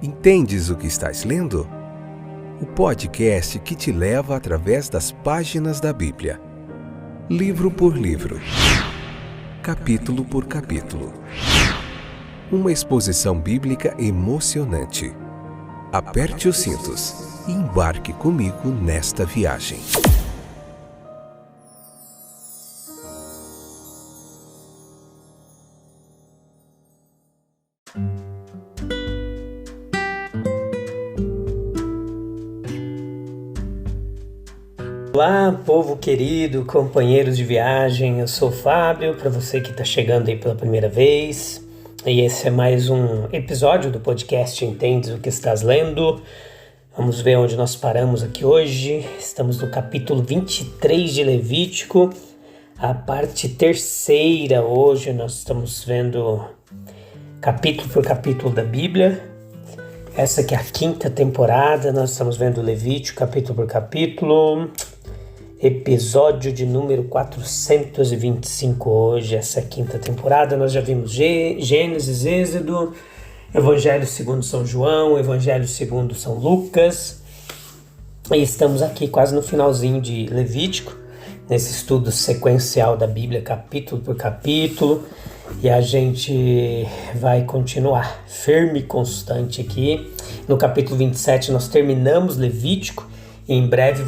Entendes o que estás lendo? O podcast que te leva através das páginas da Bíblia. Livro por livro. Capítulo por capítulo. Uma exposição bíblica emocionante. Aperte os cintos e embarque comigo nesta viagem. Olá, povo querido, companheiros de viagem, eu sou o Fábio, para você que está chegando aí pela primeira vez, e esse é mais um episódio do podcast Entendes o que estás lendo. Vamos ver onde nós paramos aqui hoje. Estamos no capítulo 23 de Levítico, a parte terceira. Hoje nós estamos vendo capítulo por capítulo da Bíblia. Essa aqui é a quinta temporada, nós estamos vendo Levítico capítulo por capítulo. Episódio de número 425 hoje, essa quinta temporada. Nós já vimos Gênesis, Êxodo, Evangelho segundo São João, Evangelho segundo São Lucas. E estamos aqui quase no finalzinho de Levítico, nesse estudo sequencial da Bíblia, capítulo por capítulo. E a gente vai continuar firme e constante aqui. No capítulo 27 nós terminamos Levítico. Em breve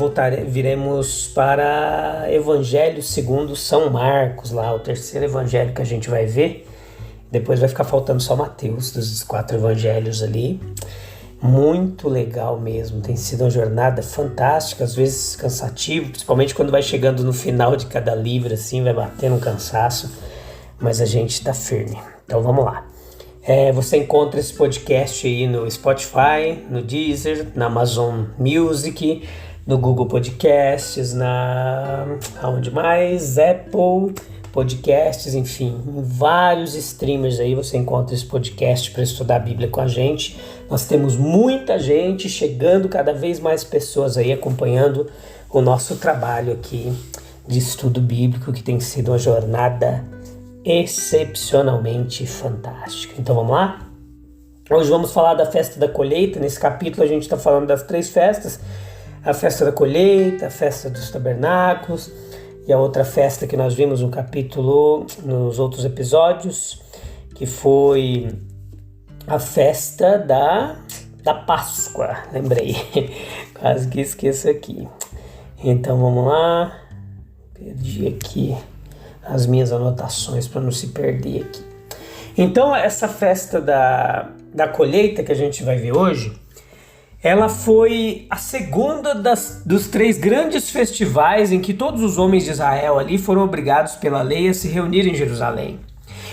viremos para Evangelho segundo São Marcos, lá o terceiro evangelho que a gente vai ver. Depois vai ficar faltando só Mateus, dos 4 evangelhos ali. Muito legal mesmo, tem sido uma jornada fantástica, às vezes cansativo, principalmente quando vai chegando no final de cada livro, assim, vai batendo um cansaço, mas a gente está firme. Então vamos lá. Você encontra esse podcast aí no Spotify, no Deezer, na Amazon Music, no Google Podcasts, aonde mais? Apple Podcasts, enfim, em vários streamers aí você encontra esse podcast para estudar a Bíblia com a gente. Nós temos muita gente chegando, cada vez mais pessoas aí acompanhando o nosso trabalho aqui de estudo bíblico, que tem sido uma jornada excepcionalmente fantástico. Então vamos lá? Hoje vamos falar da festa da colheita. Nesse capítulo a gente está falando das 3 festas: a festa da colheita, a festa dos tabernáculos e a outra festa que nós vimos no capítulo, nos outros episódios, que foi a festa da Páscoa. Lembrei, quase que esqueço aqui. Então vamos lá, perdi aqui as minhas anotações para não se perder aqui. Então essa festa da colheita que a gente vai ver hoje, ela foi a segunda dos 3 grandes festivais em que todos os homens de Israel ali foram obrigados pela lei a se reunir em Jerusalém.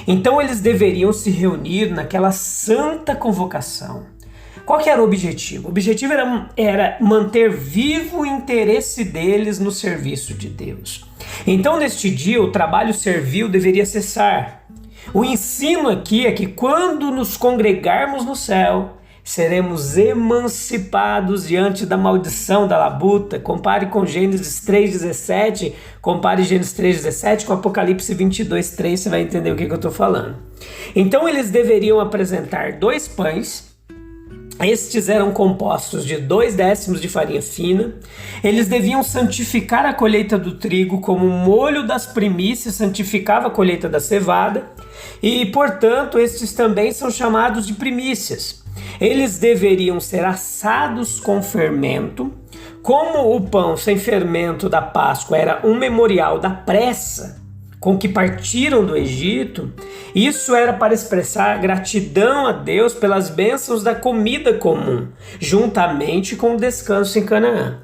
Então eles deveriam se reunir naquela santa convocação. Qual que era o objetivo? O objetivo era manter vivo o interesse deles no serviço de Deus. Então, neste dia, o trabalho servil deveria cessar. O ensino aqui é que quando nos congregarmos no céu, seremos emancipados diante da maldição da labuta. Compare com Gênesis 3,17, compare Gênesis 3,17 com Apocalipse 22,3, você vai entender o que eu estou falando. Então, eles deveriam apresentar 2 pães. Estes eram compostos de 2 décimos de farinha fina. Eles deviam santificar a colheita do trigo como o molho das primícias santificava a colheita da cevada. E, portanto, estes também são chamados de primícias. Eles deveriam ser assados com fermento. Como o pão sem fermento da Páscoa era um memorial da pressa com que partiram do Egito, isso era para expressar gratidão a Deus pelas bênçãos da comida comum, juntamente com o descanso em Canaã.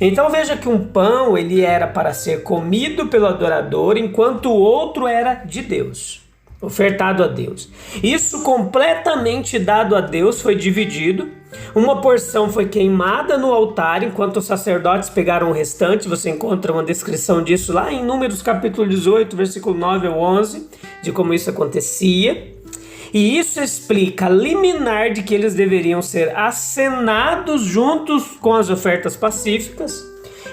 Então veja que um pão ele era para ser comido pelo adorador, enquanto o outro era de Deus, ofertado a Deus. Isso completamente dado a Deus foi dividido. Uma porção foi queimada no altar, enquanto os sacerdotes pegaram o restante. Você encontra uma descrição disso lá em Números capítulo 18, versículo 9 ao 11, de como isso acontecia. E isso explica a liminar de que eles deveriam ser acenados juntos com as ofertas pacíficas.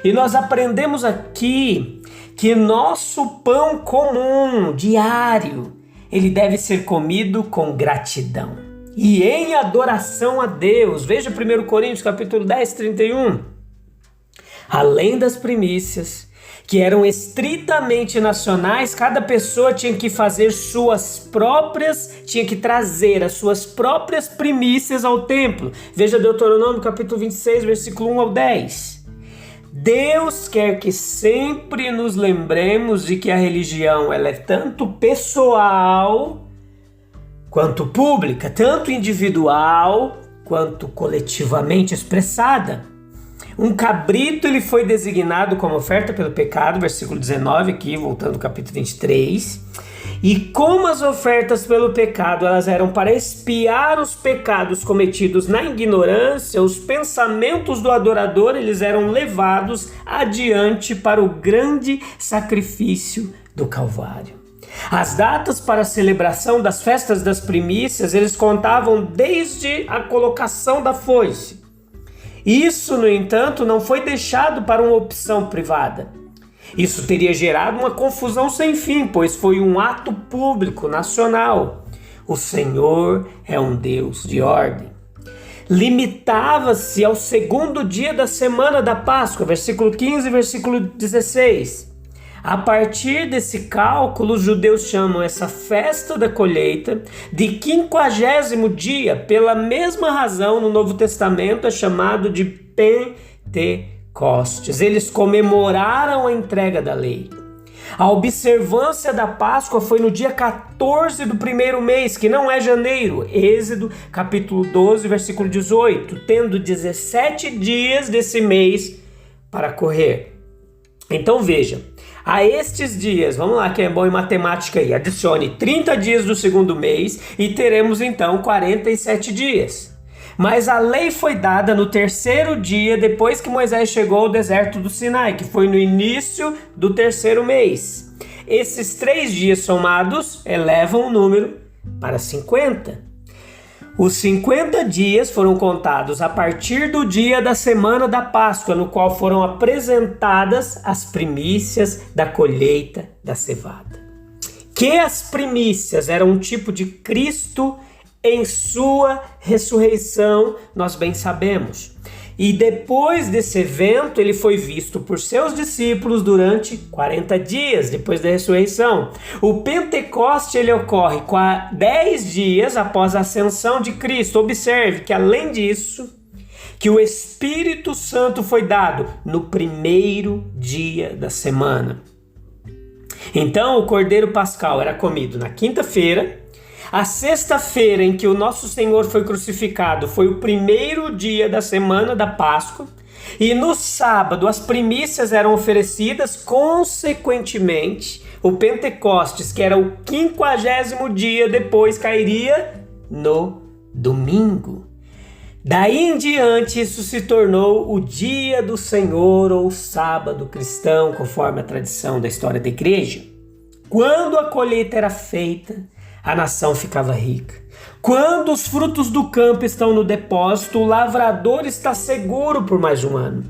E nós aprendemos aqui que nosso pão comum, diário, ele deve ser comido com gratidão. e em adoração a Deus. Veja 1 Coríntios capítulo 10, 31. Além das primícias, que eram estritamente nacionais, cada pessoa tinha que trazer as suas próprias primícias ao templo. Veja Deuteronômio capítulo 26, versículo 1 ao 10. Deus quer que sempre nos lembremos de que a religião ela é tanto pessoal quanto pública, tanto individual quanto coletivamente expressada. Um cabrito ele foi designado como oferta pelo pecado, versículo 19 aqui, voltando ao capítulo 23. E como as ofertas pelo pecado elas eram para expiar os pecados cometidos na ignorância, os pensamentos do adorador eles eram levados adiante para o grande sacrifício do Calvário. As datas para a celebração das festas das primícias eles contavam desde a colocação da foice. Isso, no entanto, não foi deixado para uma opção privada. Isso teria gerado uma confusão sem fim, pois foi um ato público, nacional. O Senhor é um Deus de ordem. Limitava-se ao segundo dia da semana da Páscoa, versículo 15 e versículo 16. A partir desse cálculo, os judeus chamam essa festa da colheita de 50º dia. Pela mesma razão, no Novo Testamento é chamado de Pentecostes. Eles comemoraram a entrega da lei. A observância da Páscoa foi no dia 14 do primeiro mês, que não é janeiro. Êxodo capítulo 12, versículo 18, tendo 17 dias desse mês para correr. Então veja, a estes dias, vamos lá que é bom em matemática aí, adicione 30 dias do segundo mês e teremos então 47 dias. Mas a lei foi dada no terceiro dia depois que Moisés chegou ao deserto do Sinai, que foi no início do terceiro mês. Esses 3 dias somados elevam o número para 50. Os 50 dias foram contados a partir do dia da semana da Páscoa, no qual foram apresentadas as primícias da colheita da cevada. Que as primícias eram um tipo de Cristo em sua ressurreição, nós bem sabemos. E depois desse evento, ele foi visto por seus discípulos durante 40 dias depois da ressurreição. O Pentecoste ele ocorre 10 dias após a ascensão de Cristo. Observe que, além disso, que o Espírito Santo foi dado no primeiro dia da semana. Então, o Cordeiro Pascal era comido na quinta-feira. A sexta-feira em que o nosso Senhor foi crucificado foi o primeiro dia da semana da Páscoa. E no sábado as primícias eram oferecidas. Consequentemente, o Pentecostes, que era o 50º dia depois, cairia no domingo. Daí em diante, isso se tornou o dia do Senhor ou o sábado cristão, conforme a tradição da história da igreja. Quando a colheita era feita, a nação ficava rica. Quando os frutos do campo estão no depósito, o lavrador está seguro por mais um ano.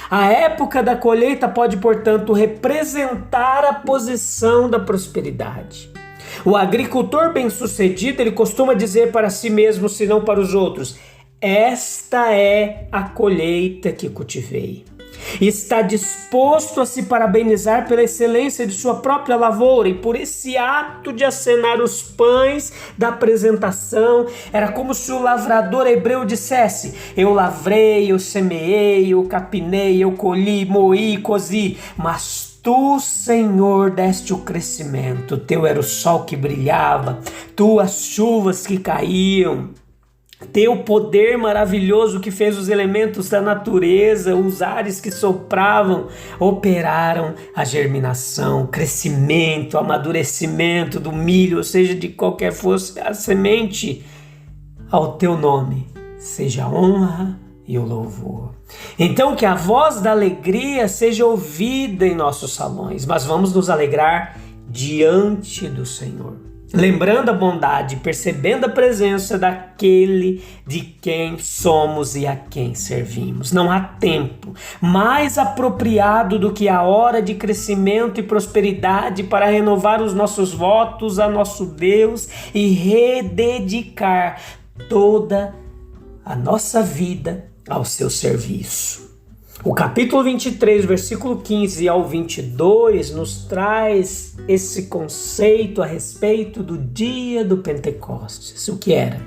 A época da colheita pode, portanto, representar a posição da prosperidade. O agricultor bem-sucedido, ele costuma dizer para si mesmo, se não para os outros: esta é a colheita que cultivei. Está disposto a se parabenizar pela excelência de sua própria lavoura, e por esse ato de acenar os pães da apresentação, era como se o lavrador hebreu dissesse: eu lavrei, eu semeei, eu capinei, eu colhi, moí, cozi, mas tu, Senhor, deste o crescimento. Teu era o sol que brilhava, tu as chuvas que caíam. Teu poder maravilhoso que fez os elementos da natureza, os ares que sopravam, operaram a germinação, crescimento, amadurecimento do milho, ou seja, de qualquer fosse a semente. Ao teu nome seja a honra e o louvor. Então que a voz da alegria seja ouvida em nossos salões, mas vamos nos alegrar diante do Senhor, lembrando a bondade, percebendo a presença daquele de quem somos e a quem servimos. Não há tempo mais apropriado do que a hora de crescimento e prosperidade para renovar os nossos votos a nosso Deus e rededicar toda a nossa vida ao seu serviço. O capítulo 23, versículo 15 ao 22 nos traz esse conceito a respeito do dia do Pentecostes. O que era?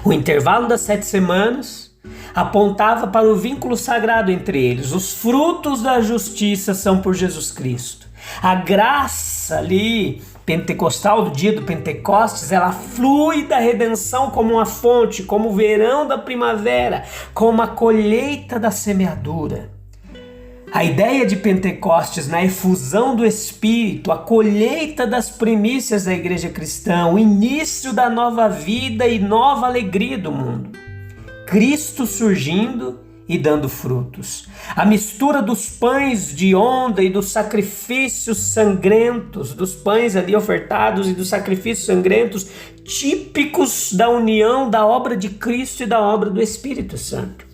O intervalo das 7 semanas apontava para o vínculo sagrado entre eles. Os frutos da justiça são por Jesus Cristo. A graça ali pentecostal do dia do Pentecostes, ela flui da redenção como uma fonte, como o verão da primavera, como a colheita da semeadura. A ideia de Pentecostes na efusão do Espírito, a colheita das primícias da igreja cristã, o início da nova vida e nova alegria do mundo. Cristo surgindo e dando frutos. A mistura dos pães de onda e dos sacrifícios sangrentos, dos pães ali ofertados e dos sacrifícios sangrentos, típicos da união da obra de Cristo e da obra do Espírito Santo.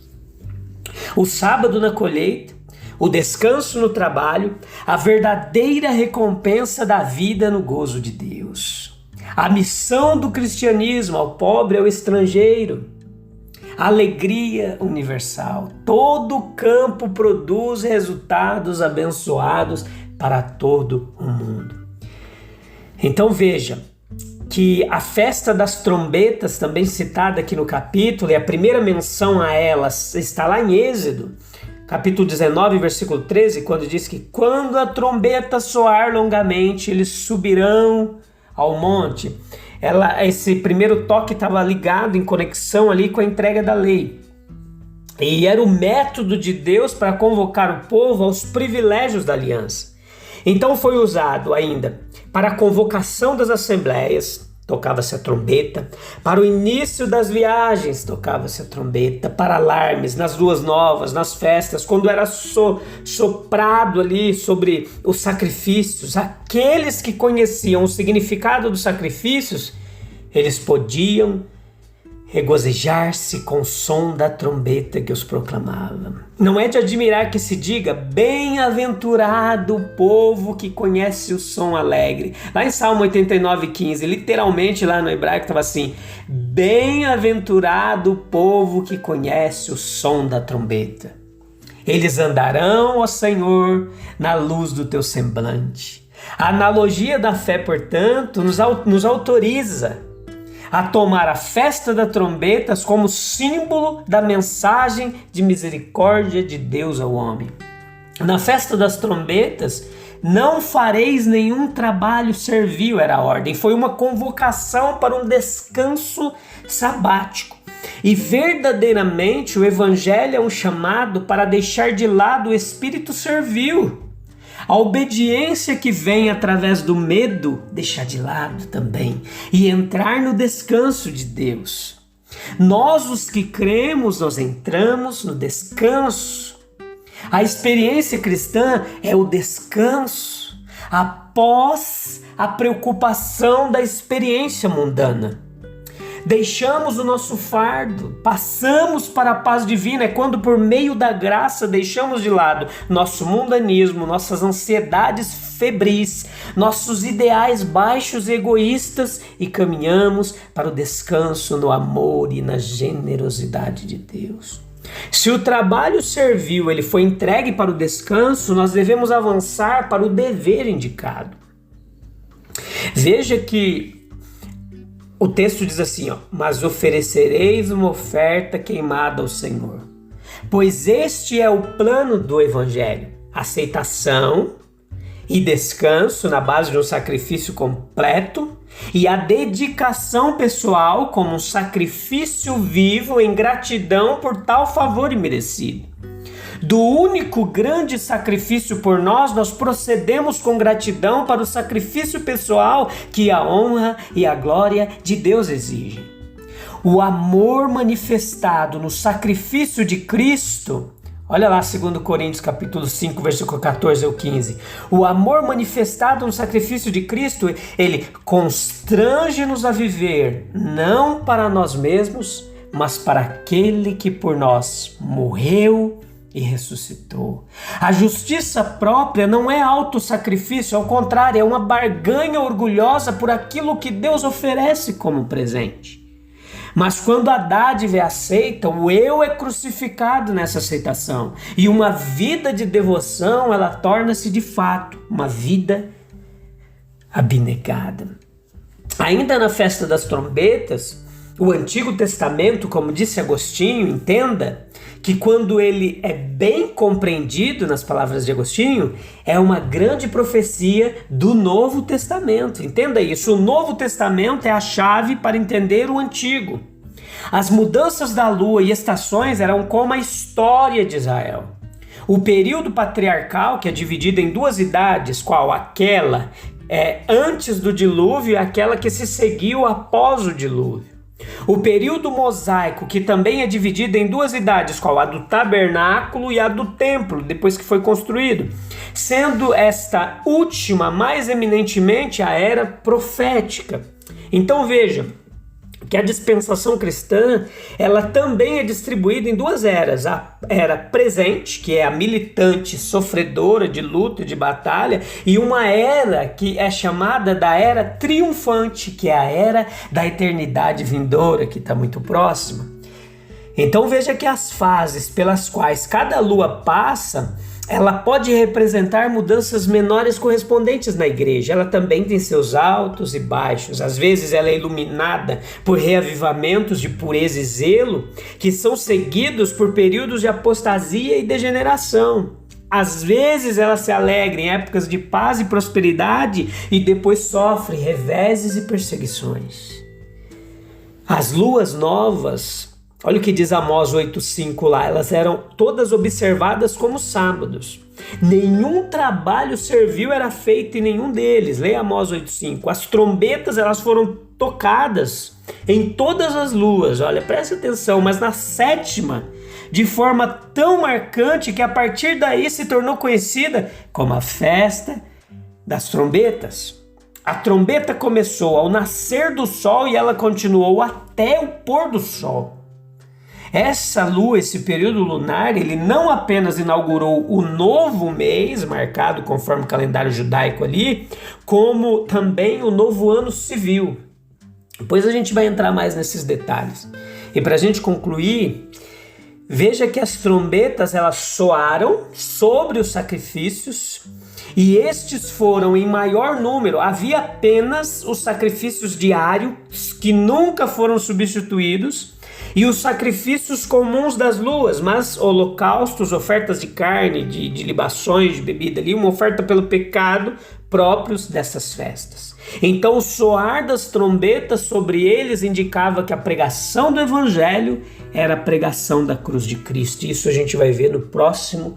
O sábado na colheita, o descanso no trabalho, a verdadeira recompensa da vida no gozo de Deus. A missão do cristianismo ao pobre e ao estrangeiro. Alegria universal. Todo campo produz resultados abençoados para todo o mundo. Então veja que a festa das trombetas, também citada aqui no capítulo, e a primeira menção a elas está lá em Êxodo, capítulo 19, versículo 13, quando diz que quando a trombeta soar longamente, eles subirão ao monte. Esse primeiro toque estava ligado em conexão ali com a entrega da lei. E era o método de Deus para convocar o povo aos privilégios da aliança. Então foi usado ainda para a convocação das assembleias, tocava-se a trombeta, para o início das viagens, tocava-se a trombeta, para alarmes, nas luas novas, nas festas, quando era soprado ali sobre os sacrifícios. Aqueles que conheciam o significado dos sacrifícios, eles podiam regozijar-se com o som da trombeta que os proclamava. Não é de admirar que se diga, bem-aventurado o povo que conhece o som alegre. Lá em Salmo 89, 15, literalmente lá no hebraico estava assim, bem-aventurado o povo que conhece o som da trombeta. Eles andarão, ó Senhor, na luz do teu semblante. A analogia da fé, portanto, nos autoriza a tomar a festa das trombetas como símbolo da mensagem de misericórdia de Deus ao homem. Na festa das trombetas, não fareis nenhum trabalho servil, era a ordem. Foi uma convocação para um descanso sabático. E verdadeiramente o evangelho é um chamado para deixar de lado o espírito servil. A obediência que vem através do medo, deixar de lado também, e entrar no descanso de Deus. Nós, os que cremos, nós entramos no descanso. A experiência cristã é o descanso após a preocupação da experiência mundana. Deixamos o nosso fardo, passamos para a paz divina, é quando por meio da graça deixamos de lado nosso mundanismo, nossas ansiedades febris, nossos ideais baixos e egoístas e caminhamos para o descanso no amor e na generosidade de Deus. Se o trabalho servil ele foi entregue para o descanso, nós devemos avançar para o dever indicado. Veja que o texto diz assim, mas oferecereis uma oferta queimada ao Senhor. Pois este é o plano do Evangelho, aceitação e descanso na base de um sacrifício completo e a dedicação pessoal como um sacrifício vivo em gratidão por tal favor imerecido. Do único grande sacrifício por nós procedemos com gratidão para o sacrifício pessoal que a honra e a glória de Deus exigem. O amor manifestado no sacrifício de Cristo, olha lá 2 Coríntios capítulo 5, versículo 14 ao 15. O amor manifestado no sacrifício de Cristo, ele constrange-nos a viver não para nós mesmos, mas para aquele que por nós morreu e ressuscitou. A justiça própria não é autossacrifício, ao contrário, é uma barganha orgulhosa por aquilo que Deus oferece como presente. Mas quando a dádiva é aceita, o eu é crucificado nessa aceitação. E uma vida de devoção, ela torna-se de fato uma vida abnegada. Ainda na festa das trombetas, o Antigo Testamento, como disse Agostinho, entenda que quando ele é bem compreendido, nas palavras de Agostinho, é uma grande profecia do Novo Testamento. Entenda isso, o Novo Testamento é a chave para entender o Antigo. As mudanças da lua e estações eram como a história de Israel. O período patriarcal, que é dividido em duas idades, qual aquela antes do dilúvio e aquela que se seguiu após o dilúvio. O período mosaico, que também é dividido em duas idades, qual a do tabernáculo e a do templo, depois que foi construído, sendo esta última mais eminentemente a era profética. Então veja que a dispensação cristã, ela também é distribuída em duas eras. A era presente, que é a militante, sofredora de luta e de batalha, e uma era que é chamada da era triunfante, que é a era da eternidade vindoura, que está muito próxima. Então veja que as fases pelas quais cada lua passa, ela pode representar mudanças menores correspondentes na igreja. Ela também tem seus altos e baixos. Às vezes ela é iluminada por reavivamentos de pureza e zelo, que são seguidos por períodos de apostasia e degeneração. Às vezes ela se alegra em épocas de paz e prosperidade e depois sofre reveses e perseguições. As luas novas, olha o que diz Amós 8,5 lá, elas eram todas observadas como sábados. Nenhum trabalho servil era feito em nenhum deles. Leia Amós 8,5. As trombetas, elas foram tocadas em todas as luas. Olha, preste atenção, mas na sétima, de forma tão marcante que a partir daí se tornou conhecida como a festa das trombetas. A trombeta começou ao nascer do sol e ela continuou até o pôr do sol. Essa lua, esse período lunar, ele não apenas inaugurou o novo mês, marcado conforme o calendário judaico ali, como também o novo ano civil. Depois a gente vai entrar mais nesses detalhes. E para a gente concluir, veja que as trombetas elas soaram sobre os sacrifícios e estes foram em maior número. Havia apenas os sacrifícios diários que nunca foram substituídos e os sacrifícios comuns das luas, mas holocaustos, ofertas de carne, de libações, de bebida ali, uma oferta pelo pecado próprios dessas festas. Então o soar das trombetas sobre eles indicava que a pregação do evangelho era a pregação da cruz de Cristo. Isso a gente vai ver no próximo,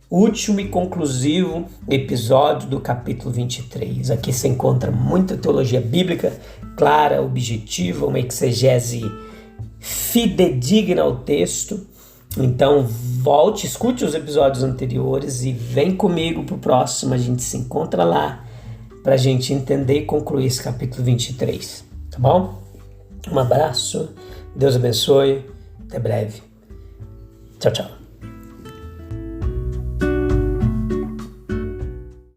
último e conclusivo episódio do capítulo 23. Aqui se encontra muita teologia bíblica clara, objetiva, uma exegese fidedigna ao texto. Então volte, escute os episódios anteriores e vem comigo pro próximo. A gente se encontra lá pra gente entender e concluir esse capítulo 23, tá bom? Um abraço, Deus abençoe, até breve, tchau, tchau.